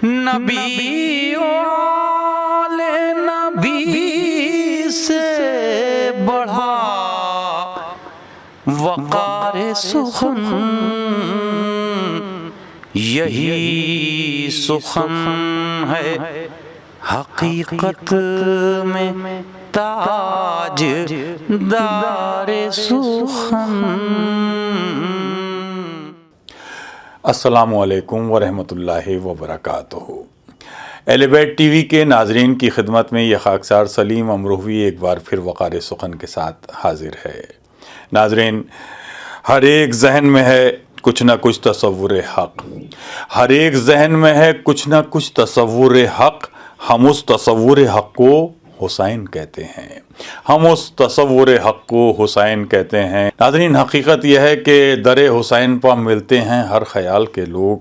نبی والے نبی سے بڑھا وقار سخن، یہی سخن ہے حقیقت میں تاج دار سخن۔ السلام علیکم ورحمۃ اللہ وبرکاتہ۔ اہل بیت ٹی وی کے ناظرین کی خدمت میں یہ خاکسار سلیم امروہوی ایک بار پھر وقار سخن کے ساتھ حاضر ہے۔ ناظرین، ہر ایک ذہن میں ہے کچھ نہ کچھ تصور حق، ہر ایک ذہن میں ہے کچھ نہ کچھ تصور حق۔ ہم اس تصور حق کو حسین کہتے ہیں، ہم اس تصور حق کو حسین کہتے ہیں۔ ناظرین، حقیقت یہ ہے کہ در حسین پا ملتے ہیں ہر خیال کے لوگ،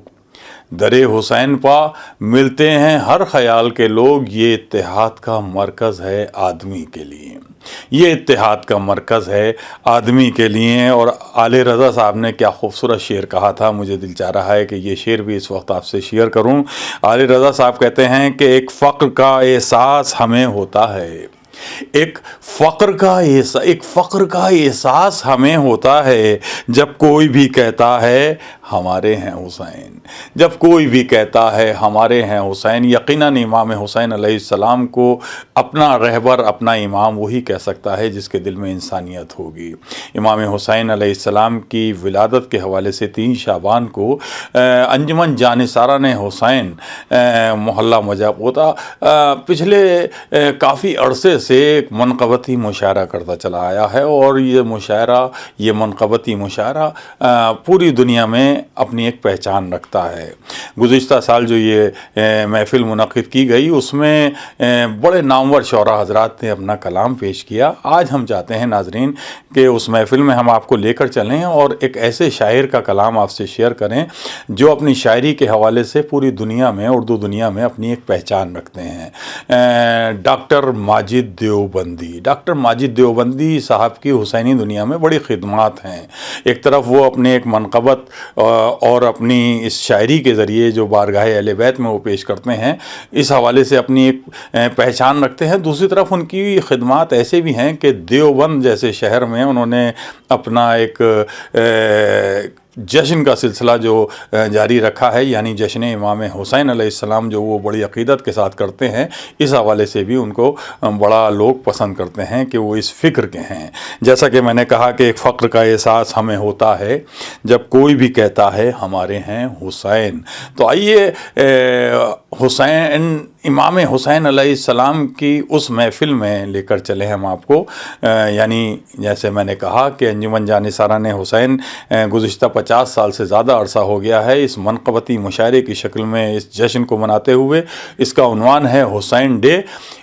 در حسین پا ملتے ہیں ہر خیال کے لوگ۔ یہ اتحاد کا مرکز ہے آدمی کے لیے، یہ اتحاد کا مرکز ہے آدمی کے لیے۔ اور آل رضا صاحب نے کیا خوبصورت شعر کہا تھا، مجھے دل چاہ رہا ہے کہ یہ شعر بھی اس وقت آپ سے شیئر کروں۔ آل رضا صاحب کہتے ہیں کہ ایک فقر کا احساس ہمیں ہوتا ہے، ایک فقر کا احساس ہمیں ہوتا ہے جب کوئی بھی کہتا ہے ہمارے ہیں حسین، جب کوئی بھی کہتا ہے ہمارے ہیں حسین۔ یقیناً امام حسین علیہ السلام کو اپنا رہبر، اپنا امام وہی کہہ سکتا ہے جس کے دل میں انسانیت ہوگی۔ امام حسین علیہ السلام کی ولادت کے حوالے سے 3 شعبان کو انجمن جانثاران حسین محلہ مجاپوتا پچھلے کافی عرصے سے ایک منقبتی مشاعرہ کرتا چلا آیا ہے، اور یہ مشاعرہ، یہ منقبتی مشاعرہ پوری دنیا میں اپنی ایک پہچان رکھتا ہے۔ گزشتہ سال جو یہ محفل منعقد کی گئی، اس میں بڑے نامور شعراء حضرات نے اپنا کلام پیش کیا۔ آج ہم چاہتے ہیں ناظرین کہ اس محفل میں ہم آپ کو لے کر چلیں اور ایک ایسے شاعر کا کلام آپ سے شیئر کریں جو اپنی شاعری کے حوالے سے پوری دنیا میں، اردو دنیا میں اپنی ایک پہچان رکھتے ہیں۔ ڈاکٹر ماجد دیوبندی، ڈاکٹر ماجد دیوبندی صاحب کی حسینی دنیا میں بڑی خدمات ہیں۔ ایک طرف وہ اپنے ایک منقبت اور اپنی اس شاعری کے ذریعے جو بارگاہ اہل بیت میں وہ پیش کرتے ہیں، اس حوالے سے اپنی ایک پہچان رکھتے ہیں۔ دوسری طرف ان کی خدمات ایسے بھی ہیں کہ دیوبند جیسے شہر میں انہوں نے اپنا ایک جشن کا سلسلہ جو جاری رکھا ہے، یعنی جشن امام حسین علیہ السلام، جو وہ بڑی عقیدت کے ساتھ کرتے ہیں۔ اس حوالے سے بھی ان کو بڑا لوگ پسند کرتے ہیں کہ وہ اس فکر کے ہیں۔ جیسا کہ میں نے کہا کہ ایک فقر کا احساس ہمیں ہوتا ہے جب کوئی بھی کہتا ہے ہمارے ہیں حسین۔ تو آئیے امام حسین علیہ السلام کی اس محفل میں لے کر چلے ہم آپ کو۔ یعنی جیسے میں نے کہا کہ انجمن جانثاران حسین گزشتہ 50 سال سے زیادہ عرصہ ہو گیا ہے اس منقبتی مشاعرے کی شکل میں اس جشن کو مناتے ہوئے۔ اس کا عنوان ہے حسین ڈے۔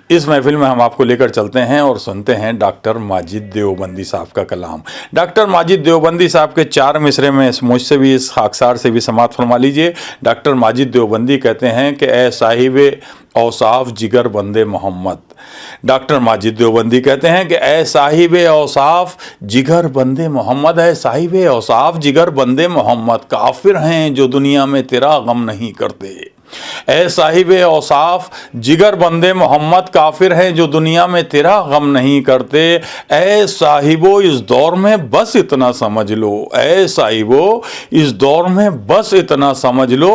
اس محفل میں ہم آپ کو لے کر چلتے ہیں اور سنتے ہیں ڈاکٹر ماجد دیوبندی صاحب کا کلام۔ ڈاکٹر ماجد دیوبندی صاحب کے 4 مصرے میں مجھ سے بھی، اس خاکسار سے بھی سماعت فرما لیجئے۔ ڈاکٹر ماجد دیوبندی کہتے ہیں کہ اے صاحب اوصاف جگر بندے محمد، ڈاکٹر ماجد دیوبندی کہتے ہیں کہ اے صاحب اوصاف جگر بندے محمد، اے صاحب اوصاف جگر بندے محمد، کافر ہیں جو دنیا میں تیرا غم نہیں کرتے۔ اے صاحب اوصاف جگر بندے محمد، کافر ہیں جو دنیا میں تیرا غم نہیں کرتے۔ اے صاحبو اس دور میں بس اتنا سمجھ لو، اے صاحبو اس دور میں بس اتنا سمجھ لو،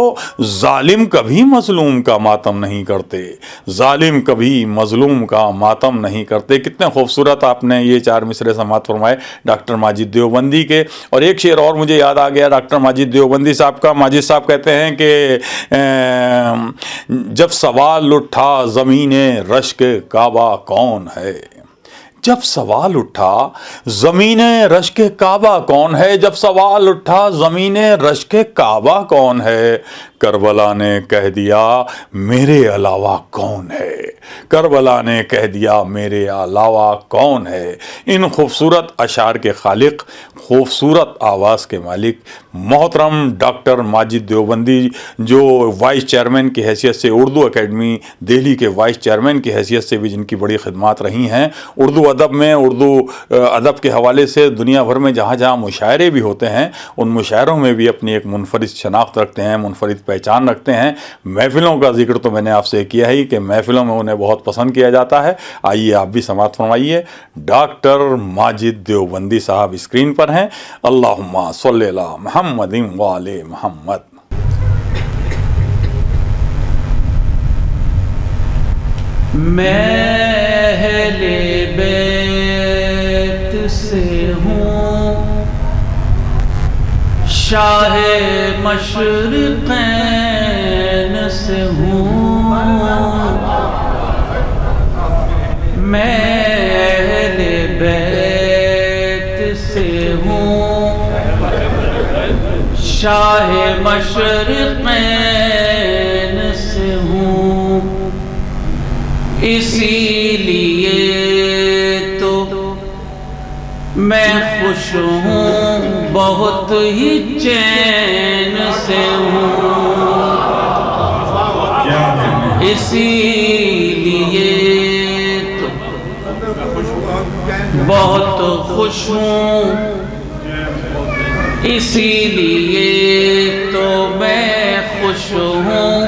ظالم کبھی مظلوم کا ماتم نہیں کرتے، ظالم کبھی مظلوم کا ماتم نہیں کرتے۔ کتنے خوبصورت آپ نے یہ 4 مصرے سماعت فرمائے ڈاکٹر ماجد دیوبندی کے۔ اور ایک شعر اور مجھے یاد آ گیا ڈاکٹر ماجد دیوبندی صاحب کا۔ ماجد صاحب کہتے ہیں کہ جب سوال اٹھا زمین رشک کعبہ کون ہے، جب سوال اٹھا زمین رشک کعبہ کون ہے، جب سوال اٹھا زمین رشک کعبہ کون ہے، کربلا نے کہہ دیا میرے علاوہ کون ہے، کربلا نے کہہ دیا میرے علاوہ کون ہے۔ ان خوبصورت اشعار کے خالق، خوبصورت آواز کے مالک محترم ڈاکٹر ماجد دیوبندی جو وائس چیئرمین کی حیثیت سے اردو اکیڈمی دہلی کے وائس چیئرمین کی حیثیت سے بھی جن کی بڑی خدمات رہی ہیں، اردو ادب میں، اردو ادب کے حوالے سے دنیا بھر میں جہاں جہاں مشاعرے بھی ہوتے ہیں ان مشاعروں میں بھی اپنی ایک منفرد شناخت رکھتے ہیں، منفرد پہچان رکھتے ہیں۔ محفلوں کا ذکر تو میں نے آپ سے کیا ہی کہ محفلوں میں انہیں بہت پسند کیا جاتا ہے۔ آئیے آپ بھی سماعت فرمائیے، ڈاکٹر ماجد دیوبندی صاحب اسکرین پر ہیں۔ اللہم صلی علی محمد وآل محمد۔ میں اہل بیت سے ہوں، شاہ مشرقین سے ہوں، میں اہل بیت سے ہوں، شاہ مشرقین سے ہوں، اسی لیے تو میں خوش ہوں، بہت ہی چین سے ہوں، اسی لیے تو بہت خوش ہوں، اسی لیے تو میں خوش ہوں،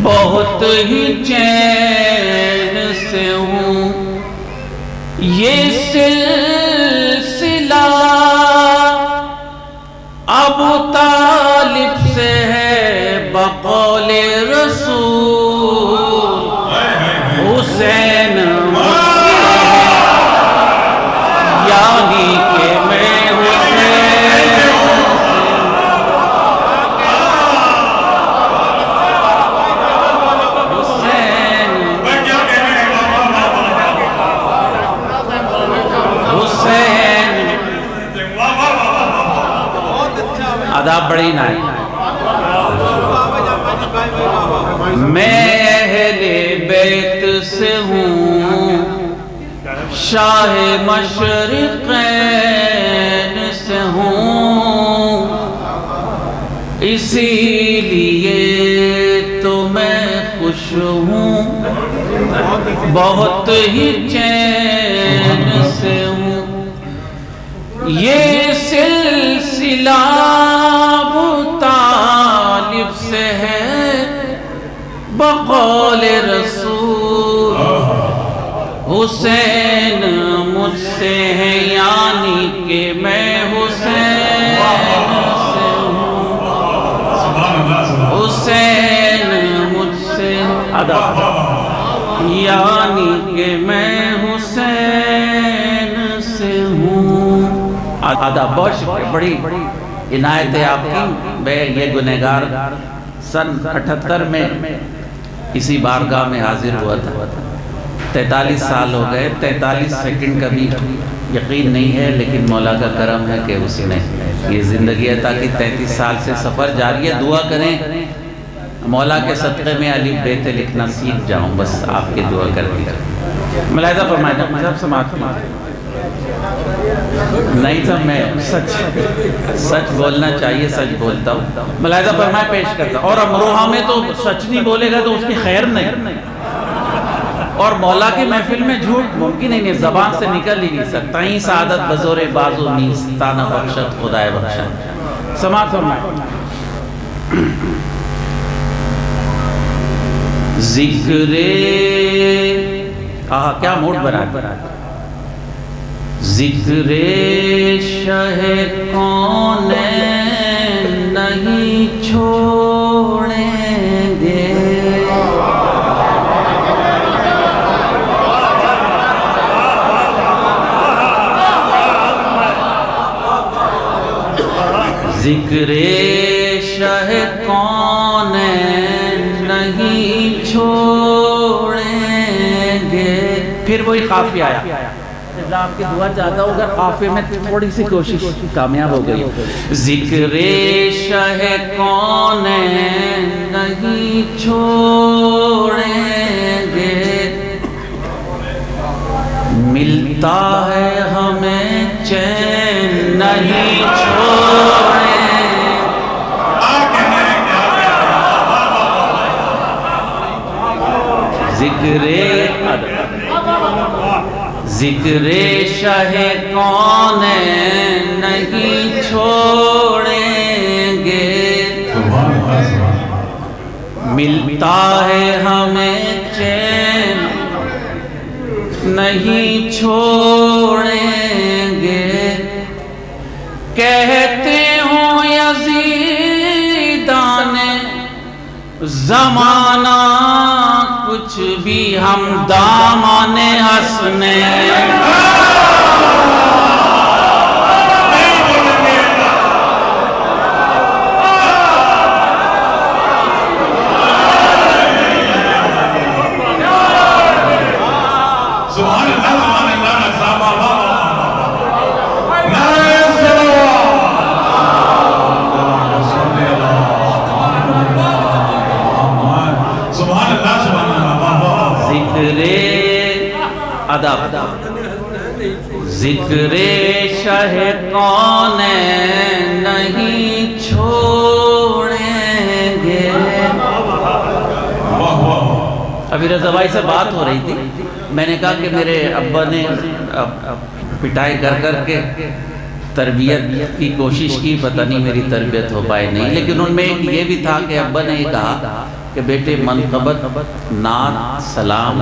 بہت ہی چین سے ہوں۔ یہ سلسلہ ابو طالب سے ہے بقول رسول، حسین یعنی کہ میں بڑی نائی میں اہل بیت سے ہوں، شاہ مشرقین سے ہوں، اسی لیے تو میں خوش ہوں، بہت ہی چین سے ہوں۔ یہ سلسلہ ابو طالب سے ہے بقول رسول، حسین مجھ سے ہے یعنی کہ میں حسین سے ہوں، حسین مجھ سے یعنی کہ میں حسین سے ہوں۔ آدھا بہت شکریہ، بڑی عنایت ہے آپ کی۔ میں یہ گنہگار سن 78 میں اسی بارگاہ میں حاضر ہوا تھا، 43 سال ہو گئے، 43 سیکنڈ کا بھی یقین نہیں ہے، لیکن مولا کا کرم ہے کہ اس نے یہ زندگی عطا کی۔ 33 سال سے سفر جاری ہے، دعا کریں مولا کے صدقے میں الف ب ت لکھنا سیکھ جاؤں، بس آپ کی دعا کر دیجیے۔ ملاحظہ فرمائیں مذہب سماعت نہیں تھا، میں سچ بولنا چاہیے، سچ بولتا ہوں۔ ملاحظہ فرمائیں پیش کرتا ہوں، اور امروہہ میں تو سچ نہیں بولے گا تو اس کی خیر نہیں، اور مولا کی محفل میں جھوٹ ممکن ہی نہیں، زبان سے نکل ہی نہیں سکتا۔ ہی سعادت بزور بازو نیست، تانہ بخشت خدائے بخشت۔ سماعت فرمائیں۔ ذکر کیا موڈ بنا ذکر شہ کونین نہیں چھوڑیں گے، ذکر شہ کونین نہیں چھوڑیں گے۔ پھر وہی قافیہ آیا، آپ کی دعا چاہتا ہوں اگر قافیے میں تھوڑی سی کوشش کامیاب ہو گئی۔ ذکر شہ کونین نہیں چھوڑیں گے، ملتا ہے ہمیں چین نہیں چھوڑیں گے۔ ذکر شاہ کون نہیں چھوڑیں گے، ملتا ہے ہمیں چین نہیں چھوڑیں گے، کہتے ہوں یزیدان زمانہ کچھ بھی ہم دامان حسنے ذکر شاہ کون نہیں چھوڑیں گے۔ ابھی رضا بھائی سے بات ہو رہی تھی، میں نے کہا کہ میرے ابا نے پٹائی کر کے تربیت کی کوشش کی، پتہ نہیں میری تربیت ہو پائے نہیں، لیکن ان میں ایک یہ بھی تھا کہ ابا نے یہ کہا کہ بیٹے منقبت، نعت، سلام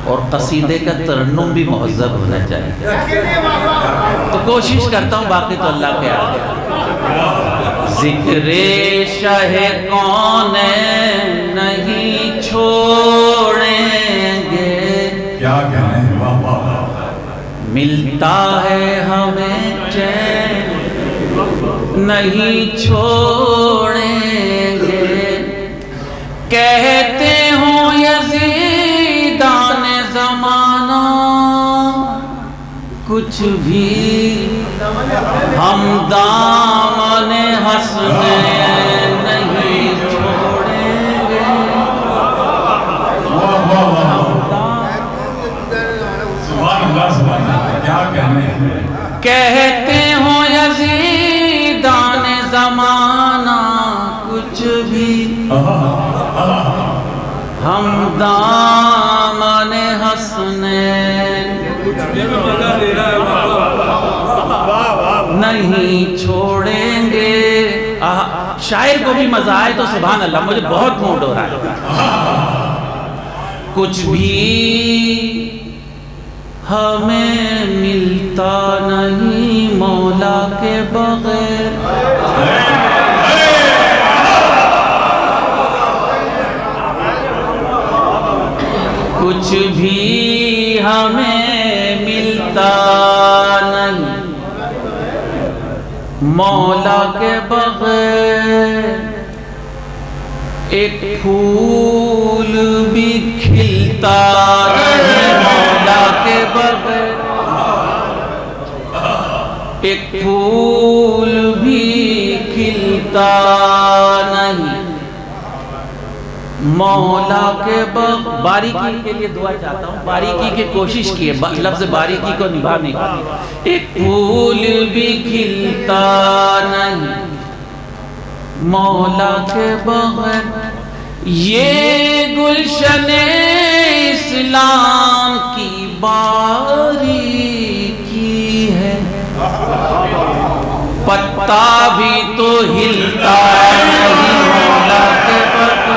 اور قصیدے کا ترنم بھی مہذب ہونا چاہیے، تو کوشش کرتا ہوں، باقی تو اللہ کے آگے۔ ذکر شاہ کون نہیں چھوڑیں گے، کیا کہیں ملتا ہے ہمیں چین نہیں چھوڑیں گے، کہتے ہوں یزیدان زمانہ کچھ بھی ہم دامن حسنین نہیں چھوڑیں گے، کہتے ہوں یزیدان زمانہ کچھ بھی ہم دامن حسنین نہیں چھوڑیں گے۔ شاعر کو بھی مزہ آئے تو سبحان اللہ، مجھے بہت موڈ ہو رہا ہے۔ کچھ بھی ہمیں ملتا نہیں مولا کے بغیر، کچھ بھی ہمیں ملتا نہیں مولا کے بغیر، ایک پھول بھی کھلتا نہیں مولا کے بغیر، ایک پھول بھی کھلتا نہیں مولا کے بغیر۔ باریکی کے لیے دعا چاہتا ہوں، باریکی کی کوشش کیے، لفظ باریکی کو نبھانے کا۔ ایک پھول بھی کھلتا نہیں مولا کے بغیر، یہ گلشن اسلام کی باریکی ہے، پتا بھی تو ہلتا نہیں مولا کے بغیر،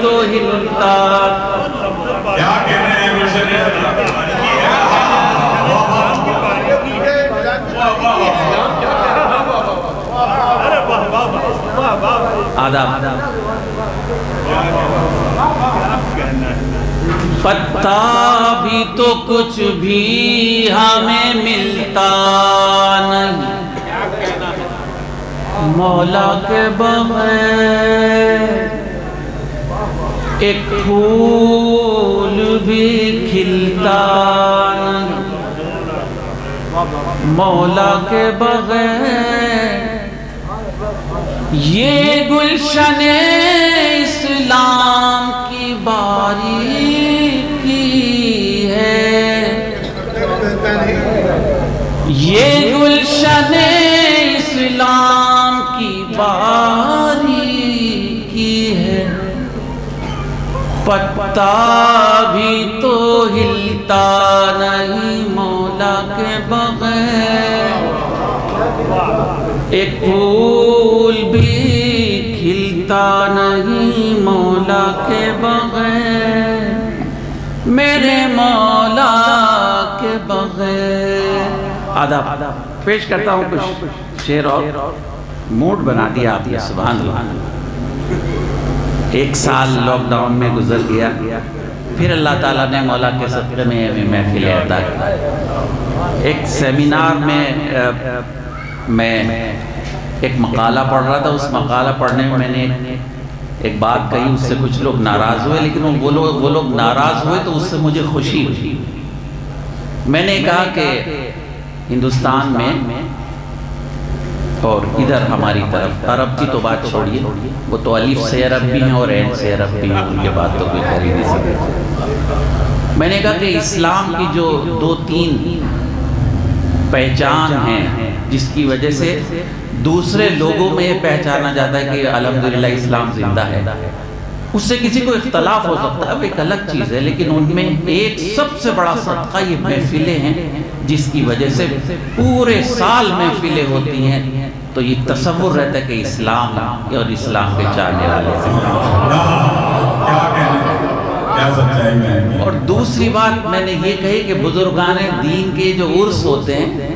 تو ہلتا۔ کیا کہنے ہیں گلشن آداب۔ پتا بھی تو کچھ بھی ہمیں ملتا نہیں مولا کے بغیر، ایک پھول بھی کھلتا نہیں مولا کے بغیر، یہ گلشن اسلام کی باریکی ہے، یہ گلشن اسلام کی باری کی ہے، پتا بھی تو ہلتا نہیں مولا کے بغیر، ایک پھول بھی کھلتا نہیں مولا کے بغیر، میرے مولا کے بغیر۔ آداب پیش کرتا ہوں کچھ شعر اور موڈ بنا دیا آپ نے، سبحان اللہ۔ ایک سال لاک ڈاؤن میں گزر گیا، پھر اللہ تعالیٰ نے مولا کے صدقے میں محفل عطا کی۔ ایک سیمینار میں ایک مقالہ پڑھ رہا تھا، اس مقالہ پڑھنے میں نے ایک بات کہی، اس سے کچھ لوگ ناراض ہوئے، لیکن وہ لوگ ناراض ہوئے تو اس سے مجھے خوشی ہوئی۔ میں نے کہا کہ ہندوستان میں اور ادھر ہماری طرف، عرب کی تو بات چھوڑیے، وہ تو الف سے عرب بھی ہیں اور عین سے عرب بھی ہیں، ان کے بات تو کوئی کر ہی نہیں سکتے۔ میں نے کہا کہ اسلام کی جو دو تین پہچان ہیں جس کی وجہ سے دوسرے لوگوں میں یہ پہچانا جاتا ہے کہ الحمدللہ اسلام زندہ ہے، اس سے کسی کو اختلاف ہو سکتا ہے، وہ ایک الگ چیز ہے، لیکن ان میں ایک سب سے بڑا صدقہ یہ محفلیں ہیں، جس کی وجہ سے پورے سال محفلیں ہوتی ہیں، تو یہ تصور رہتا ہے کہ اسلام اور اسلام کے چاہنے والے سے۔ اور دوسری بات میں نے یہ کہی کہ بزرگان دین کے جو عرس ہوتے ہیں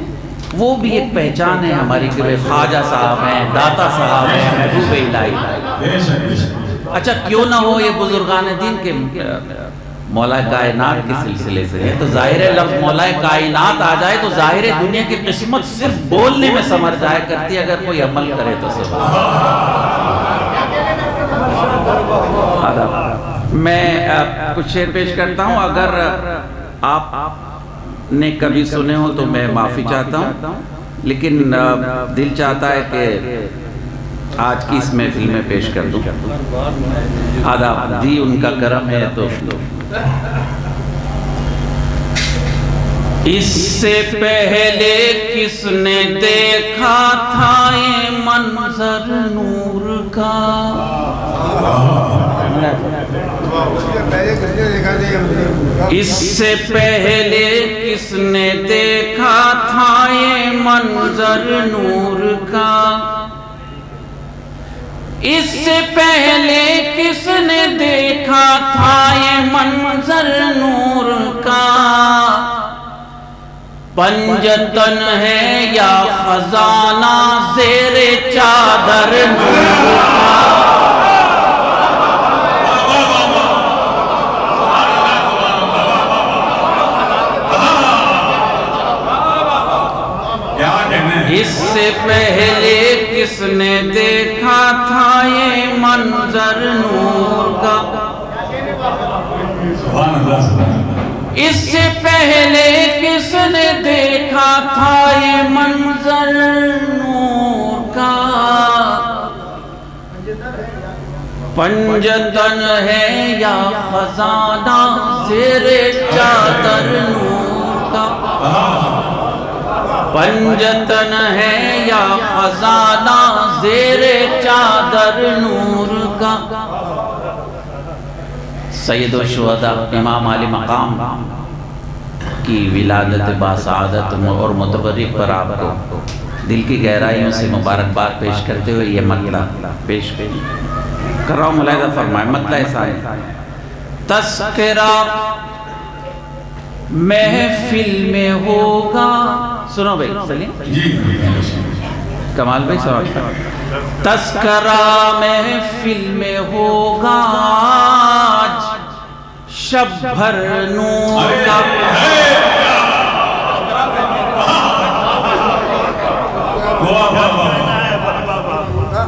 وہ بھی ایک پہچان ہے ہماری، کہ خواجہ صاحب ہیں، داتا صاحب ہیں، محبوب الہی۔ اچھا کیوں نہ ہو یہ بزرگان دین کے مولا کائنات کے سلسلے سے ہے، تو ظاہر ہے لفظ مولا کائنات آ جائے تو ظاہر ہے دنیا کی قسمت صرف بولنے میں سمر جائے کرتی ہے، اگر کوئی عمل کرے تو سب۔ میں کچھ شعر پیش کرتا ہوں، اگر آپ نے کبھی سنے ہو تو میں معافی چاہتا ہوں، لیکن دل چاہتا ہے کہ آج کی اس محفل میں پیش کر دوں۔ آداب جی، ان کا کرم ہے تو اس سے پہلے کس نے دیکھا تھا یہ منظر نور کا، اس سے پہلے کس نے دیکھا تھا یہ منظر نور کا، اس سے پہلے کس نے دیکھا تھا یہ منظر نور کا، پنجتن ہے یا خزانہ زیر چادر نور کا، اس سے پہلے کس نے دیکھا تھا یہ منظر نور کا، اس سے پہلے کس نے دیکھا تھا یہ منظر نور کا، پنجتن ہے یا خزانہ زیر چادر نور کا، پنجتن ہے یا خزانہ زیر چادر نور کا۔ سید الشہداء امام علی مقام کی ولادت باسعادت اور متبرک پر آپ کو دل کی گہرائیوں سے مبارکباد پیش کرتے ہوئے یہ مطلب پیش کر رہا ہوں، ملاحظہ فرمائیں۔ مطلب ایسا ہے، تذکرہ محفل میں ہوگا، سنو بھائی سلیم کمال بھائی سوال، تذکرہ محفل میں ہوگا شب بھر نور کا،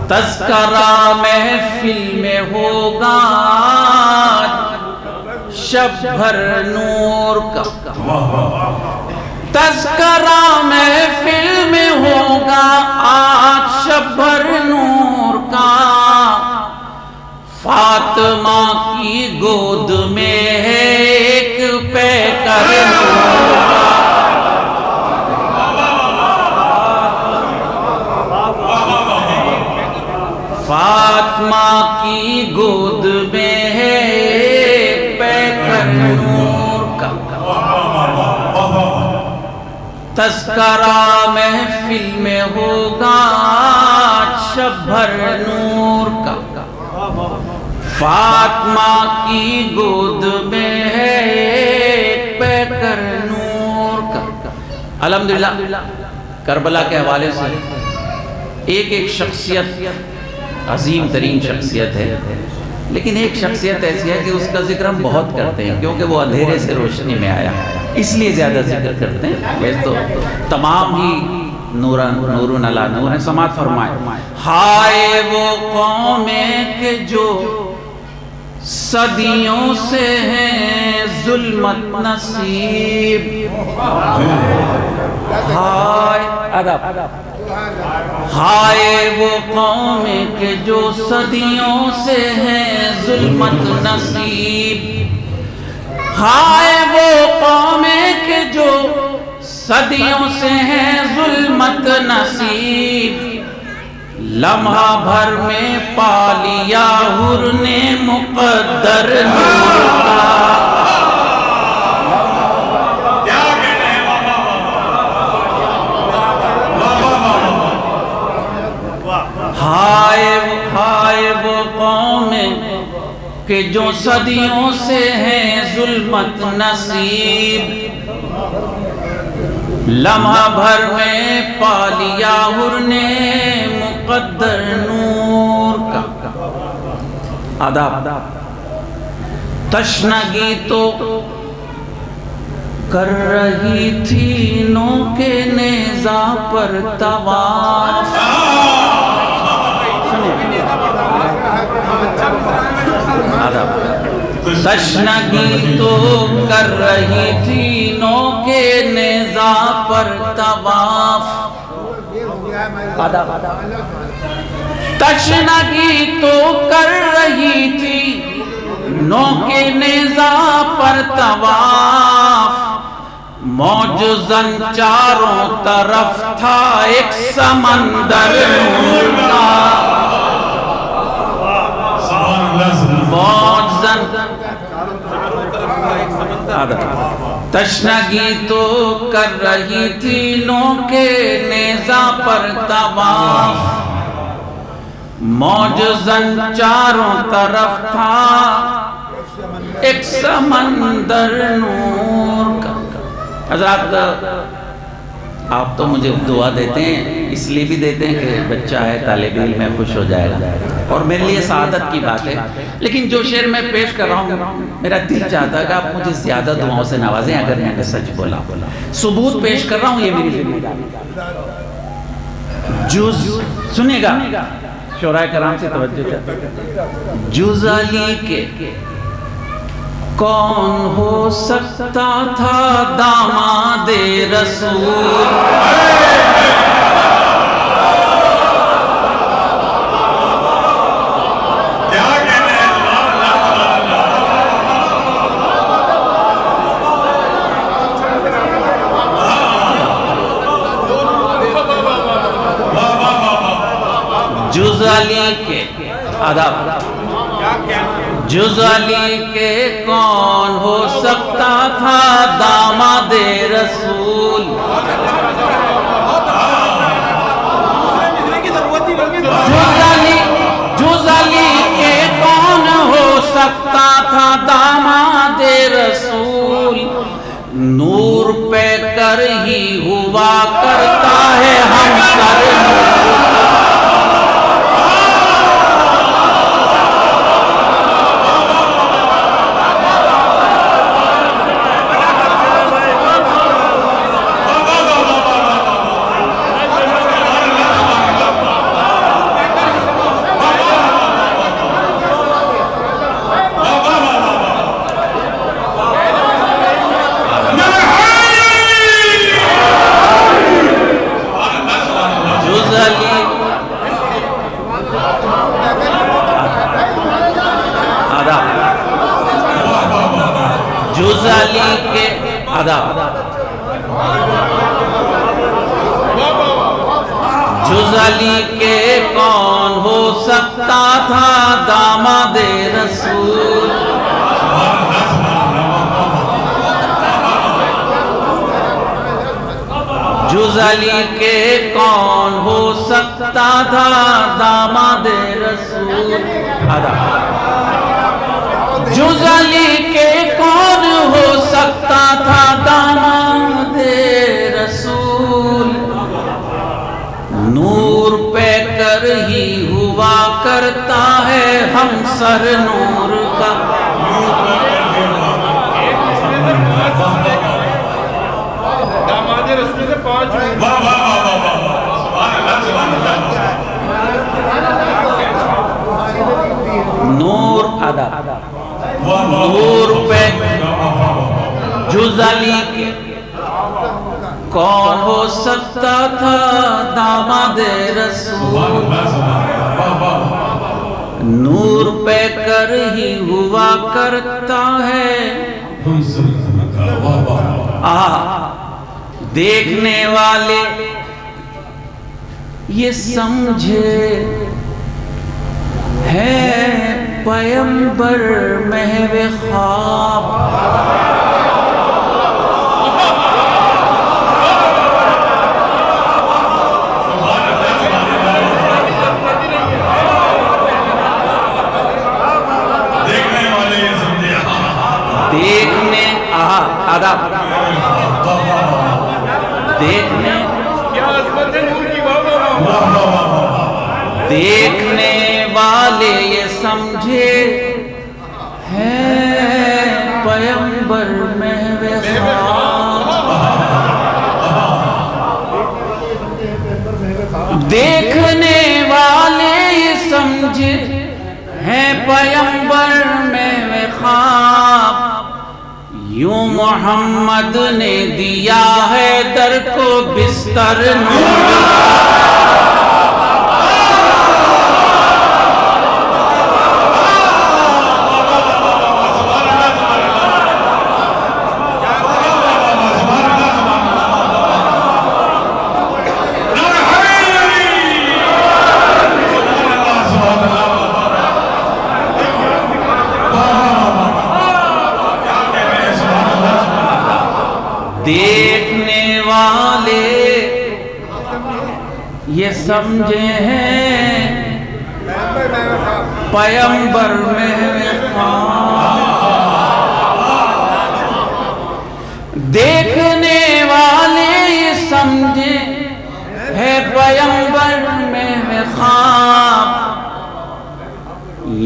تذکرہ محفل میں ہوگا شب بھر نور کا، تذکرہ محفل میں ہوگا آج شب بھر نور کا، فاطمہ کی گود میں ہے ایک پیکر نور کا، فاطمہ کی گود میں ہے پیکر نور کا، تذکرہ محفل میں ہوگا شب بھر نور کا، فاطمہ کی گود میں ہے پیکر نور کا۔ الحمدللہ کربلا کے حوالے سے ایک ایک شخصیت عظیم ترین شخصیت ہے، لیکن ایک شخصیت ایسی ہے کہ اس کا ذکر ہم بہت کرتے ہیں کیونکہ وہ اندھیرے سے روشنی میں آیا، اس لیے زیادہ ذکر کرتے ہیں۔ ویسے تو تمام ہی نورن علی نور ہیں۔ سماعت فرمائے۔ ہائے وہ قومیں کہ جو صدیوں سے ہیں ظلمت نصیب، ہائے ہائے وہ قومیں کہ جو صدیوں سے ہیں ظلمت نصیب، ہائے وہ قومیں کہ جو صدیوں سے ہیں ظلمت نصیب، لمحہ بھر میں پا لیا حر نے مقدر نور کا۔ ہائے وہ قومیں کہ جو صدیوں سے ہیں ظلمت نصیب، لمحہ بھر میں پا لیا حر نے مقدر نور کا۔ آداب۔ تشنگی تو کر رہی تھی نو کے نیزہ پر طواف، تشنگی تو کر رہی تھی نو کے نیزہ پر طواف، تشنگی تو کر رہی تھی نو کے نیزہ پر طواف، موجزن چاروں طرف تھا ایک سمندر نور کا، تشنگی تو کر رہی تھی نو کے نیزہ پر طواف، موجزن چاروں طرف تھا ایک سمندر نور کا۔ حضرات آپ تو مجھے دعا دیتے ہیں، اس لیے بھی دیتے ہیں کہ بچہ ہے طالب علم میں خوش ہو جائے گا، اور میرے لیے سعادت کی بات ہے، لیکن جو شعر میں پیش کر رہا ہوں میرا دل چاہتا ہے کہ آپ مجھے زیادہ دعاؤں سے نوازیں اگر میں نے سچ بولا۔ ثبوت پیش کر رہا ہوں، یہ میری ذمہ داری۔ جز سنیے گا، شعراء کرام سے توجہ چاہتے، جز علی کے کون ہو سکتا تھا داماد رسول، جز علی کے آداب، جز علی کے کون ہو سکتا تھا داماد رسول، جز علی کے کون ہو سکتا تھا داماد رسول، نور پہ کر ہی ہوا کرتا ہے ہم سر نور۔ جز علی کے آداب، جز علی کے کون ہو سکتا تھا داماد رسول؟ جز علی کے کون ہو سکتا تھا داماد رسول؟ جز علی کے کون ہو سکتا تھا داماد رسول؟ نور پہ کر ہی ہوا کرتا ہے ہم سر نور کا۔ نور ادا نور پہ جز علی کے کون ہو سکتا تھا داماد رسول؟ نور پہ کر ہی ہوا کرتا ہے۔ دیکھنے والے یہ سمجھے ہے پیمبر محو خواب۔ دیکھنے دیکھنے والے یہ سمجھے ہے پیمبر محو خواب۔ دیکھنے والے یہ سمجھے ہے پیمبر محو خواب۔ یوں محمد نے دیا ہے در کو بستر نور۔ دیکھنے والے یہ سمجھے ہیں پیمبر محو خواب۔ دیکھنے والے یہ سمجھے ہے پیمبر محو خواب۔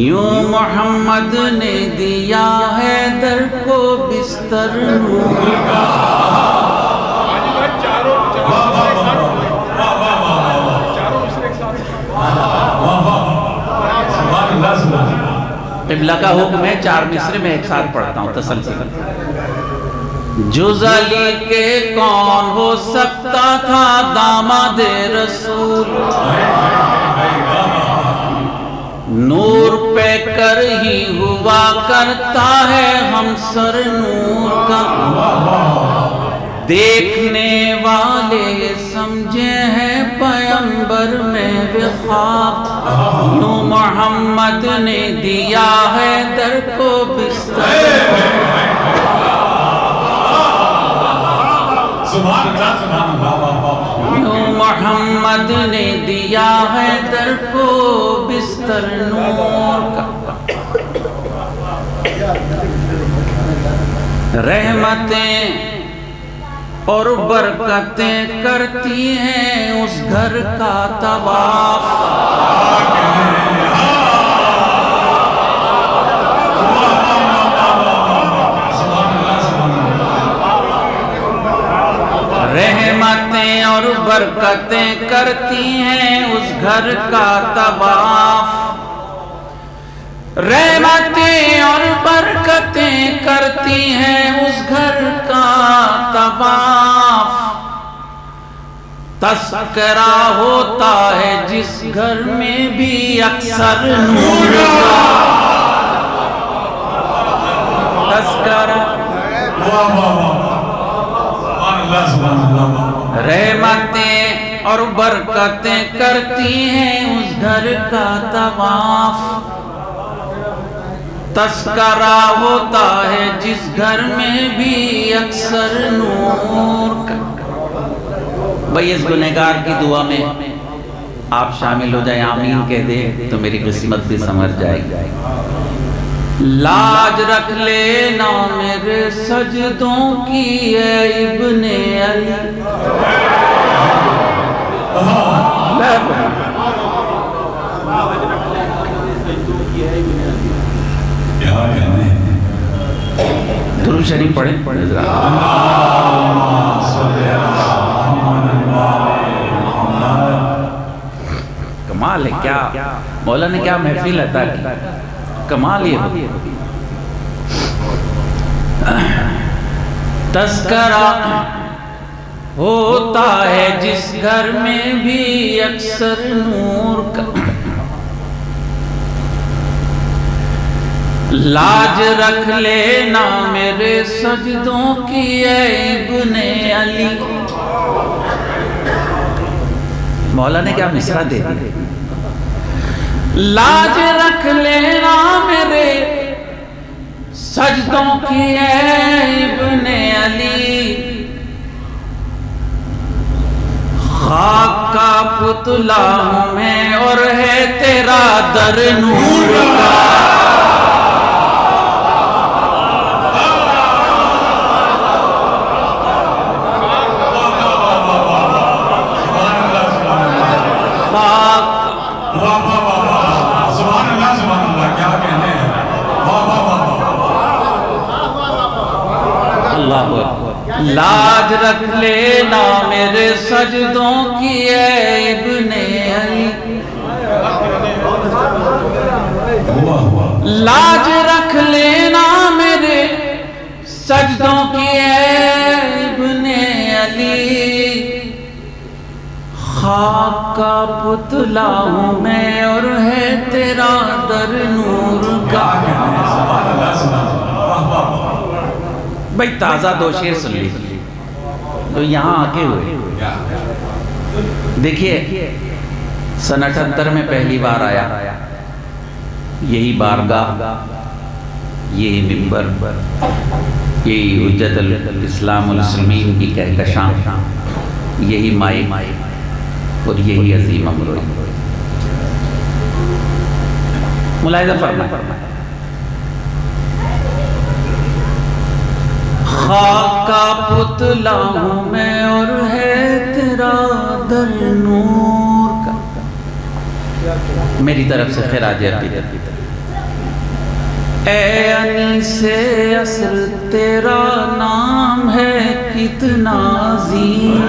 یوں محمد نے دیا ہے در کو بستر نور کا۔ قبلہ کا حکم ہے، 4 مصرے میں ایک ساتھ پڑھتا ہوں تسلسل۔ جز علی کے کون ہو سکتا تھا داماد رسول؟ نور پہ کر ہی ہوا کرتا ہے ہم سر نور کا۔ دیکھنے والے یہ سمجھے ہیں پیمبر محو خواب۔ یوں محمد نے دیا ہے در کو بستر۔ یوں محمد نے دیا ہے در کو بستر نور کا۔ رحمتیں اور برکتیں کرتی ہیں اس گھر کا طواف۔ رحمتیں اور برکتیں کرتی ہیں اس گھر کا طواف۔ رحمتیں اور برکتیں کرتی ہیں اس گھر کا طواف۔ تذکرہ ہوتا ہے جس گھر میں بھی اکثر نور کا۔ تذکرہ رحمتیں اور برکتیں کرتی ہیں اس گھر کا طواف۔ تذکرہ ہوتا ہے جس گھر میں بھی اکثر نور کا۔ بھئی اس گنہگار کی دعا میں آپ شامل ہو جائیں، آمین کہہ دیں تو میری قسمت بھی سمجھ جائے گی۔ لاج رکھ لینا میرے سجدوں کی اے ابن علی۔ درود شریف پڑھیں کمال ہے کیا مولا نے کیا محفل عطا کی، کمال یہ ہو۔ تذکرہ ہوتا ہے جس گھر میں بھی اکثر نور کا۔ لاج رکھ لینا میرے سجدوں کی اے ابن علی۔ مولا نے کیا مصرع دے دی، لاج رکھ لینا میرے سجدوں کی اے ابن علی۔ خاک کا پتلا ہوں میں اور ہے تیرا در نور کا۔ لاج رکھ لینا میرے سجدوں کی اے ابن علی۔ لاج رکھ لینا میرے سجدوں کی اے ابن علی۔ خاک کا پتلا ہوں میں اور ہے تیرا در نور کا۔ بھئی تازہ دو شعر سن لیجیے تو یہاں آکے ہوئے۔ دیکھیے سن 78 میں پہلی بار آیا، یہی بارگاہ، یہی منبر، یہی حجت الاسلام والمسلمین کی کہکشاں، یہی مائک اور یہی عظیم امروئی۔ ملاحظہ فرمائیں، خاک کا پتلا ہوں میں اور ہے تیرا در نور کا۔ میری طرف سے خراج عقیدت، اے انیس عصر تیرا نام ہے کتنا عظیم۔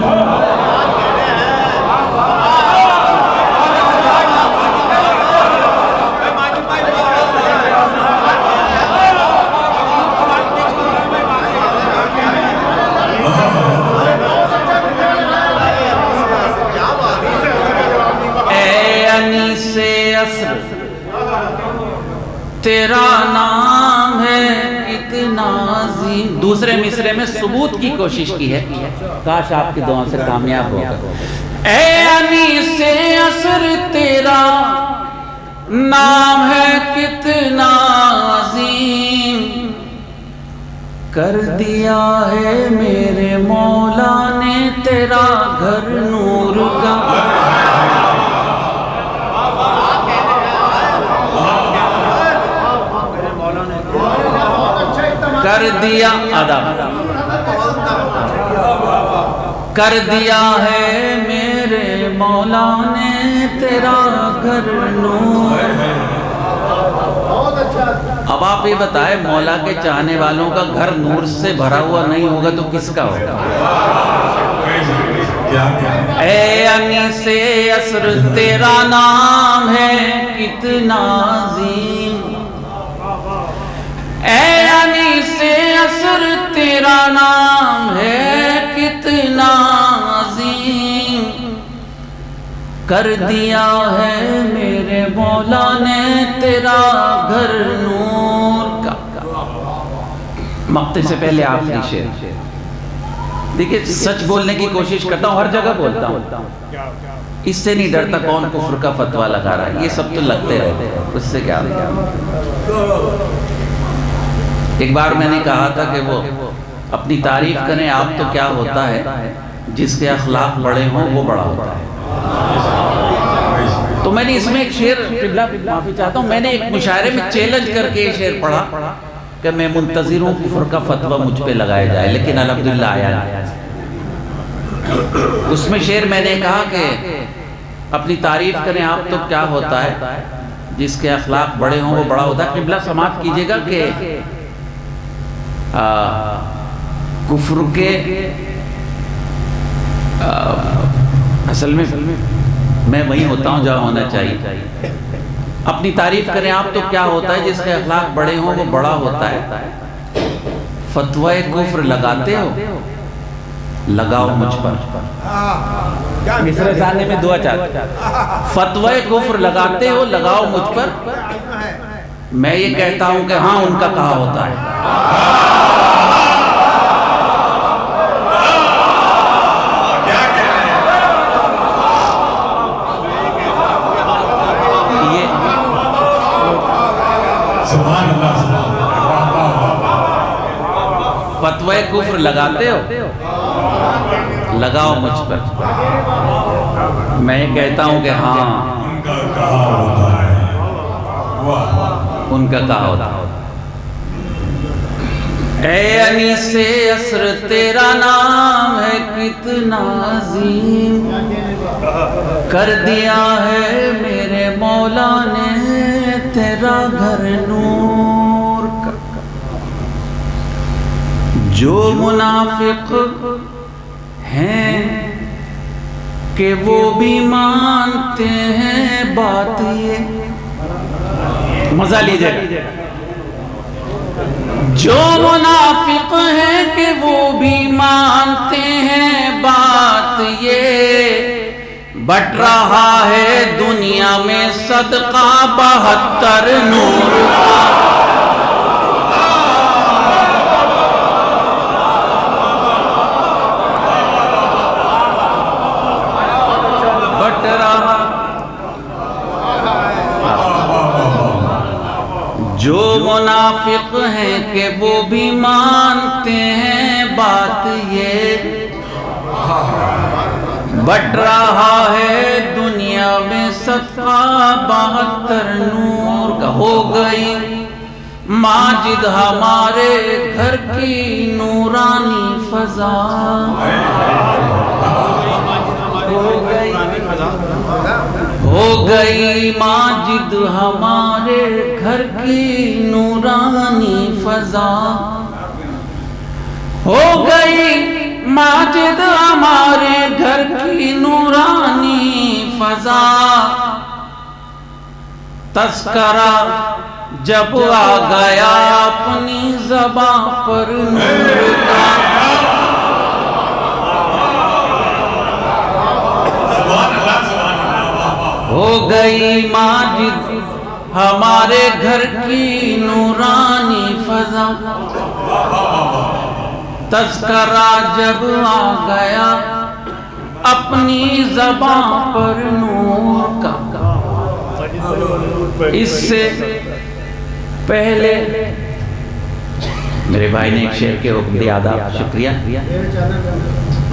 تیرا نام ہے اتنا عظیم۔ دوسرے مصرے میں ثبوت کی کوشش کی ہے، کاش آپ کی دعاؤں سے کامیاب ہوگا۔ اے انیس عصر تیرا نام ہے کتنا عظیم، کر دیا ہے میرے مولا نے تیرا گھر نور کا۔ کر دیا کر دیا ہے میرے مولا نے تیرا گھر نور۔ اب آپ یہ بتائیں، مولا کے چاہنے والوں کا گھر نور سے بھرا ہوا نہیں ہوگا تو کس کا ہوگا؟ اے انیس عصر تیرا نام ہے کتنا عظیم، اے انیس عصر تیرا نام ہے کتنا عظیم، کر دیا ہے میرے مولا نے تیرا گھر نور کا۔ مقطع سے پہلے آخری شعر، دیکھیے سچ بولنے کی کوشش کرتا ہوں، ہر جگہ بولتا ہوں، اس سے نہیں ڈرتا کون کفر کا فتویٰ لگا رہا ہے، یہ سب تو لگتے رہتے ہیں، اس سے کیا۔ ایک بار میں نے کہا تھا کہ وہ اپنی تعریف کریں آپ تو کیا ہوتا ہے جس کے اخلاق بڑے ہوں وہ بڑا ہوتا ہے۔ تو میں نے اس میں ایک شعر، معافی چاہتا ہوں، میں نے ایک مشاعرے میں چیلنج کر کے یہ شعر پڑھا کہ میں منتظر ہوں کفر کا فتویٰ مجھ پہ لگایا جائے، لیکن الحمدللہ آیا نہیں۔ اس میں شعر میں نے کہا کہ اپنی تعریف کریں آپ تو کیا ہوتا ہے جس کے اخلاق بڑے ہوں وہ بڑا ہوتا ہے۔ قبلہ سماعت کیجئے گا کہ کفر کے اصل میں وہی ہوتا ہوں جہاں ہونا چاہیے۔ اپنی تعریف کریں آپ تو کیا ہوتا ہے جس کے اخلاق بڑے ہوں وہ بڑا ہوتا ہے۔ فتوی کفر لگاتے ہو لگاؤ مجھ پر، مصرع ثانی میں دعا چاہتا، فتوی کفر لگاتے ہو لگاؤ مجھ پر، میں یہ کہتا ہوں کہ ہاں ان کا کہا ہوتا ہے۔ فتوی کفر لگاتے ہو لگاؤ مجھ پر، میں یہ کہتا ہوں کہ ہاں ان کا کہا ہوتا ہے۔ اے انیس عصر تیرا نام ہے کتنا عظیم، کر دیا ہے میرے مولا نے تیرا گھر نور کا۔ جو منافق ہیں کہ وہ بھی مانتے ہیں بات، یہ مزہ لیجئے، جو منافق ہیں کہ وہ بھی مانتے ہیں بات یہ، بٹ رہا ہے دنیا میں صدقہ 72 نور کا۔ جو منافق ہیں کہ وہ بھی مانتے ہیں بات یہ، بٹ رہا ہے دنیا میں صدقہ 72 نور کا۔ ہو گئی ماجد ہمارے گھر کی نورانی فضا، ہو گئی ماجد ہمارے گھر کی نورانی فضا، ہو گئی ماجد ہمارے گھر کی نورانی فضا۔ تذکرہ جب آ گیا اپنی زبان پر نور کا، ہو گئی ماجد ہمارے گھر کی نورانی فضا۔ تذکرہ جب آ گیا اپنی زبان پر نور کا۔ اس سے پہلے میرے بھائی نے ایک شعر کے حکم دیا، آداب، شکریہ۔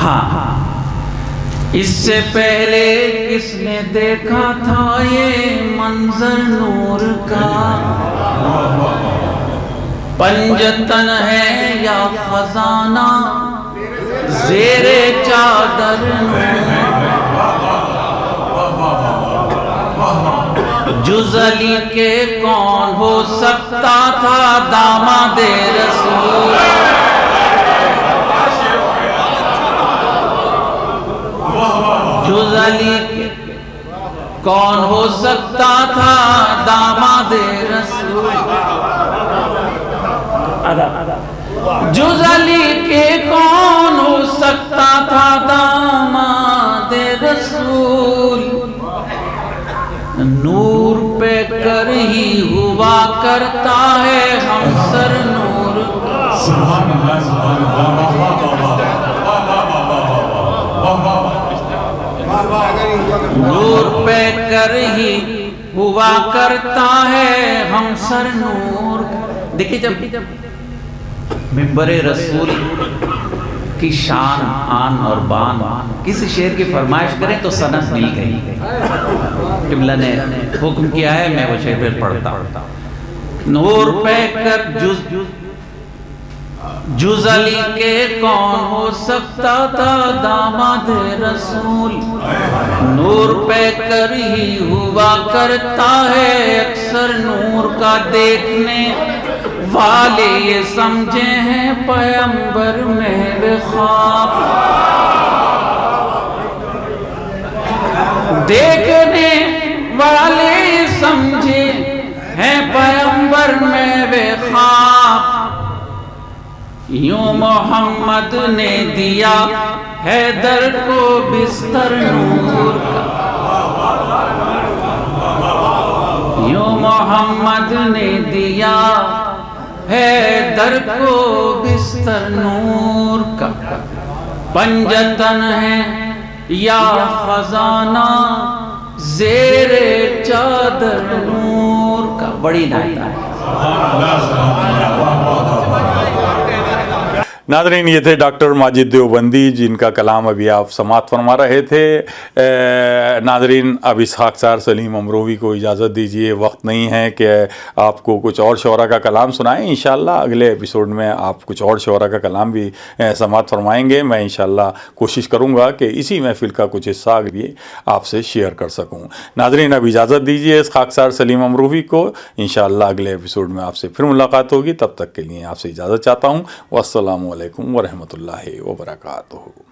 ہاں، اس سے پہلے کس نے دیکھا تھا یہ منظر نور کا؟ پنجتن ہے یا خزانہ زیر چادر نور، جز علی کے کون ہو سکتا تھا داماد رسول؟ جز علی کے کون ہو سکتا تھا داماد رسول؟ جز علی کے کون ہو سکتا تھا داماد رسول؟ نور پہ کر ہی ہوا کرتا ہے ہم سر نور۔ سبحان اللہ، سبحان اللہ۔ کر ہی ہوا کرتا ہے ہم سر نور. دیکھیں جب ممبر رسول کی شان آن اور بان کسی شعر کی فرمائش کریں تو سند مل گئی. قبلہ نے حکم کیا ہے میں وہ شعر پہ پڑھتا ہوں. نور پہ کر جز علی کے کون ہو سکتا تھا داماد رسول. نور پہ کر ہی ہوا کرتا ہے اکثر نور کا دیکھنے والے یہ سمجھے ہیں پیغمبر محو خواب. دیکھنے والے سمجھے ہیں پیغمبر محو خواب. یوں محمد نے دیا حیدر کو بستر نور کا. یوں محمد نے دیا حیدر کو بستر نور کا. پنجتن ہے یا خزانہ زیر چادر نور کا. بڑی نعت ہے. ناظرین یہ تھے ڈاکٹر ماجد دیوبندی جن کا کلام ابھی آپ سماعت فرما رہے تھے. ناظرین اب اس خاکسار سلیم امروہوی کو اجازت دیجیے، وقت نہیں ہے کہ آپ کو کچھ اور شعراء کا کلام سنائیں. انشاءاللہ اگلے ایپیسوڈ میں آپ کچھ اور شعراء کا کلام بھی سماعت فرمائیں گے. میں انشاءاللہ کوشش کروں گا کہ اسی محفل کا کچھ حصہ بھی آپ سے شیئر کر سکوں. ناظرین اب اجازت دیجیے اس خاکسار سلیم امروہوی کو. انشاءاللہ اگلے ایپیسوڈ میں آپ سے پھر ملاقات ہوگی. تب تک کے لیے آپ سے اجازت چاہتا ہوں. والسلام علیکم ورحمۃ اللہ وبرکاتہ.